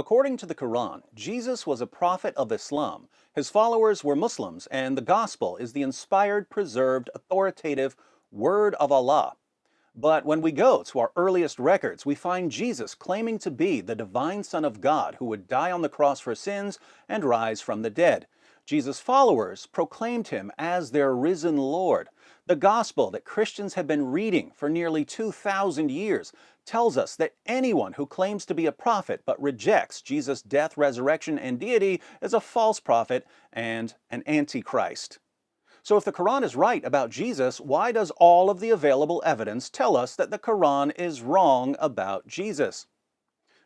According to the Quran, Jesus was a prophet of Islam. His followers were Muslims, and the Gospel is the inspired, preserved, authoritative Word of Allah. But when we go to our earliest records, we find Jesus claiming to be the divine Son of God who would die on the cross for sins and rise from the dead. Jesus' followers proclaimed him as their risen Lord. The gospel that Christians have been reading for nearly 2,000 years tells us that anyone who claims to be a prophet but rejects Jesus' death, resurrection, and deity is a false prophet and an antichrist. So if the Quran is right about Jesus, why does all of the available evidence tell us that the Quran is wrong about Jesus?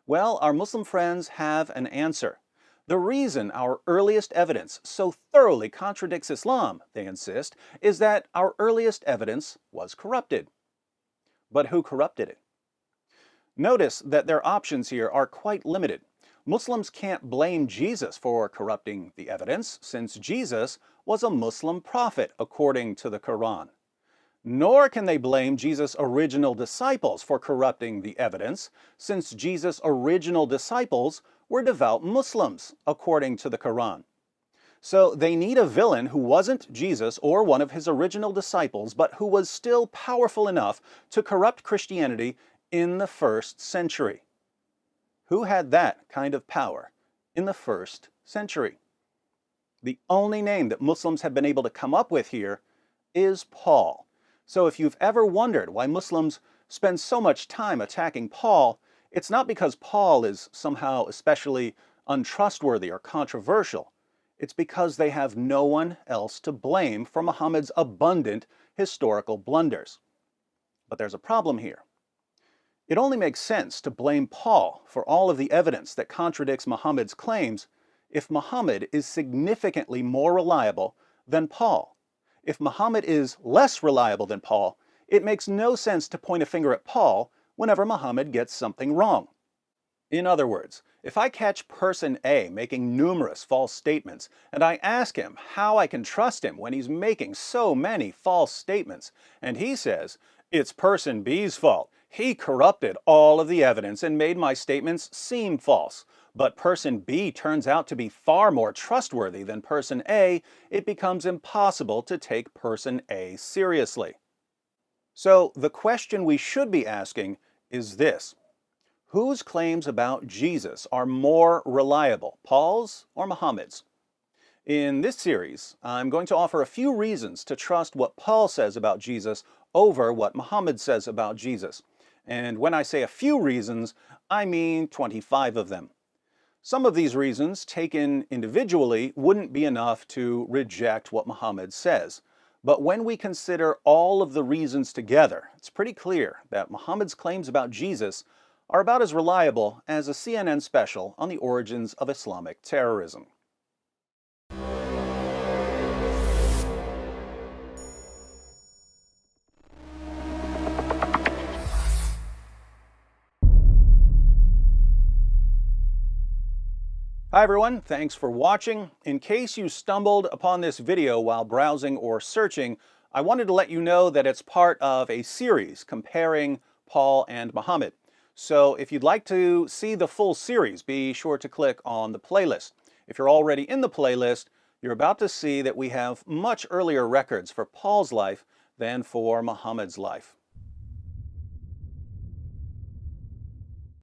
Well, our Muslim friends have an answer. The reason our earliest evidence so thoroughly contradicts Islam, they insist, is that our earliest evidence was corrupted. But who corrupted it? Notice that their options here are quite limited. Muslims can't blame Jesus for corrupting the evidence, since Jesus was a Muslim prophet according to the Quran. Nor can they blame Jesus' original disciples for corrupting the evidence, since Jesus' original disciples were devout Muslims, according to the Quran. So they need a villain who wasn't Jesus or one of his original disciples, but who was still powerful enough to corrupt Christianity in the 1st century. Who had that kind of power in the 1st century? The only name that Muslims have been able to come up with here is Paul. So if you've ever wondered why Muslims spend so much time attacking Paul, it's not because Paul is somehow especially untrustworthy or controversial. It's because they have no one else to blame for Muhammad's abundant historical blunders. But there's a problem here. It only makes sense to blame Paul for all of the evidence that contradicts Muhammad's claims if Muhammad is significantly more reliable than Paul. If Muhammad is less reliable than Paul, it makes no sense to point a finger at Paul whenever Muhammad gets something wrong. In other words, if I catch person A making numerous false statements, and I ask him how I can trust him when he's making so many false statements, and he says, it's person B's fault, he corrupted all of the evidence and made my statements seem false, but person B turns out to be far more trustworthy than person A, it becomes impossible to take person A seriously. So the question we should be asking is this: whose claims about Jesus are more reliable, Paul's or Muhammad's? In this series, I'm going to offer a few reasons to trust what Paul says about Jesus over what Muhammad says about Jesus. And when I say a few reasons, I mean 25 of them. Some of these reasons, taken individually, wouldn't be enough to reject what Muhammad says. But when we consider all of the reasons together, it's pretty clear that Muhammad's claims about Jesus are about as reliable as a CNN special on the origins of Islamic terrorism. Hi everyone, thanks for watching. In case you stumbled upon this video while browsing or searching, I wanted to let you know that it's part of a series comparing Paul and Muhammad. So if you'd like to see the full series, be sure to click on the playlist. If you're already in the playlist, you're about to see that we have much earlier records for Paul's life than for Muhammad's life.